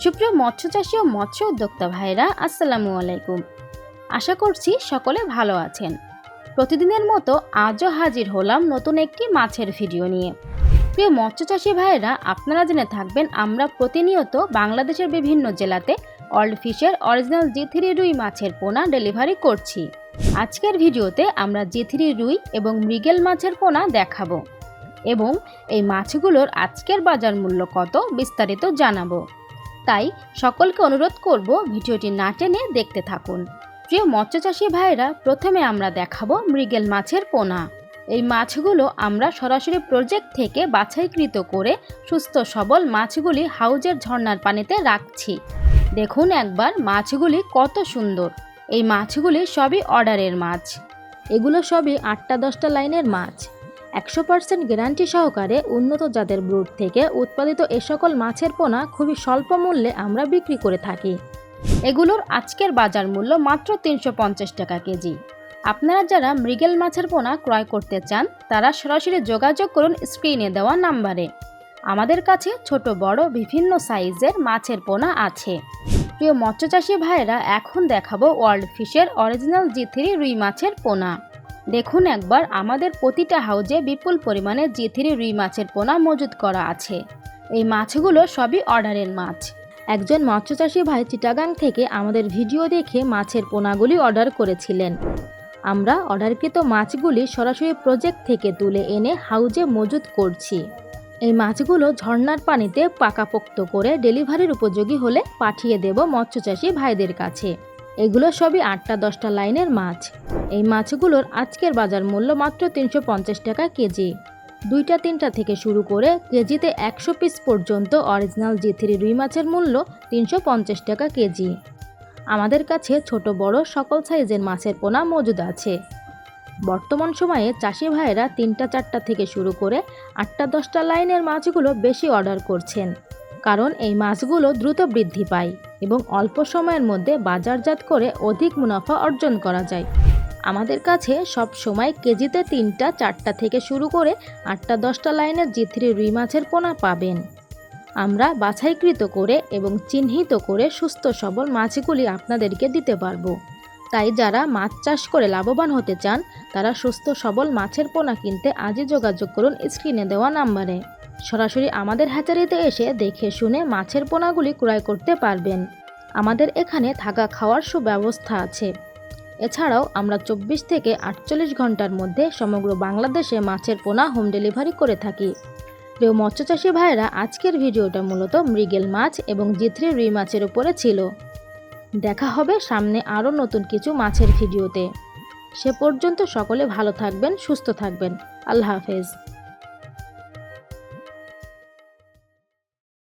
সুপ্রিয় মৎস্য চাষী ও মৎস্য উদ্যোক্তা ভাইরা, আসসালামু আলাইকুম। আশা করছি সকলে ভালো আছেন। প্রতিদিনের মতো আজও হাজির হলাম নতুন একটি মাছের ভিডিও নিয়ে। প্রিয় মৎস্য চাষী ভাইরা, আপনারা জেনে থাকবেন আমরা প্রতিনিয়ত বাংলাদেশের বিভিন্ন জেলাতে ওয়ার্ল্ড ফিশের অরিজিনাল জি3 রুই মাছের পোনা ডেলিভারি করছি। আজকের ভিডিওতে আমরা জি3 রুই এবং মৃগেল মাছের পোনা দেখাবো এবং এই মাছগুলোর আজকের বাজার মূল্য কত বিস্তারিত জানাবো। তাই সকলকে অনুরোধ করব ভিডিওটি না টেনে দেখতে থাকুন। প্রিয় মৎস্যচাষী ভাইরা, প্রথমে আমরা দেখাবো মৃগেল মাছের পোনা। এই মাছগুলো আমরা সরাসরি প্রজেক্ট থেকে বাছাইকৃত করে সুস্থ সবল মাছগুলি হাউজের ঝর্ণার পানিতে রাখছি। দেখুন একবার মাছগুলি কত সুন্দর। এই মাছগুলি সবই অর্ডারের মাছ। এগুলো সবই 8-10টা লাইনের মাছ। 100% গ্যারান্টি সহকারে উন্নত জাতের ব্রুড থেকে উৎপাদিত এ সকল মাছের পোনা খুবই স্বল্প মূল্যে আমরা বিক্রি করে থাকি। এগুলোর আজকের বাজার মূল্য মাত্র 350 টাকা কেজি। আপনারা যারা মৃগেল মাছের পোনা ক্রয় করতে চান তারা সরাসরি যোগাযোগ করুন স্ক্রিনে দেওয়া নাম্বারে। আমাদের কাছে ছোট বড় বিভিন্ন সাইজের মাছের পোনা আছে। প্রিয় মৎস্যচাষী ভাইরা, এখন দেখাবো ওয়ার্ল্ড ফিশের অরিজিনাল জি3 রুই মাছের পোনা। দেখুন একবার আমাদের প্রতিটা হাউজে বিপুল পরিমাণে জি3 রুই মাছের পোনা মজুত করা আছে। এই মাছগুলো সবই অর্ডারের মাছ। একজন মৎস্যচাষী ভাই চিটাগাং থেকে আমাদের ভিডিও দেখে মাছের পোনাগুলি অর্ডার করেছিলেন। আমরা অর্ডারকৃত মাছগুলি সরাসরি প্রজেক্ট থেকে তুলে এনে হাউজে মজুত করছি। এই মাছগুলো ঝর্ণার পানিতে পাকাপোক্ত করে ডেলিভারির উপযোগী হলে পাঠিয়ে দেব মৎস্যচাষী ভাইদের কাছে। এগুলো সবই 8-10টা লাইনের মাছ। এই মাছগুলোর আজকের বাজার মূল্য মাত্র 350 টাকা কেজি। 2-3টা থেকে শুরু করে কেজিতে 100 পিস পর্যন্ত অরিজিনাল জি3 রুই মাছের মূল্য 350 টাকা কেজি। আমাদের কাছে ছোট বড় সকল সাইজের মাছের পোনা মজুদ আছে। বর্তমান সময়ে চাষি ভাইয়েরা 3-4টা থেকে শুরু করে 8-10টা লাইনের মাছগুলো বেশি অর্ডার করছেন, কারণ এই মাছগুলো দ্রুত বৃদ্ধি পায় এবং অল্প সময়ের মধ্যে বাজারজাত করে অধিক মুনাফা অর্জন করা যায়। আমাদের কাছে সব সময় কেজিতে 3-4টা থেকে শুরু করে 8-10টা লাইনের জি3 রুই মাছের পোনা পাবেন। আমরা বাছাইকৃত করে এবং চিহ্নিত করে সুস্থ সবল মাছগুলি আপনাদেরকে দিতে পারবো। তাই যারা মাছ চাষ করে লাভবান হতে চান তারা সুস্থ সবল মাছের পোনা কিনতে আজই যোগাযোগ করুন স্ক্রিনে দেওয়া নাম্বারে। সরাসরি আমাদের হ্যাচারিতে এসে দেখে শুনে মাছের পোনাগুলি ক্রয় করতে পারবেন। আমাদের এখানে থাকা খাওয়ার সুব্যবস্থা আছে। এছাড়াও আমরা 24 থেকে 48 ঘন্টার মধ্যে সমগ্র বাংলাদেশে মাছের পোনা হোম ডেলিভারি করে থাকি। প্রিয় মৎস্যচাষী ভাইরা, আজকের ভিডিওটা মূলত মৃগেল মাছ এবং জি3 রুই মাছের উপরে ছিল। দেখা হবে সামনে আরও নতুন কিছু মাছের ভিডিওতে। সে পর্যন্ত সকলে ভালো থাকবেন, সুস্থ থাকবেন। আল্লাহ হাফেজ।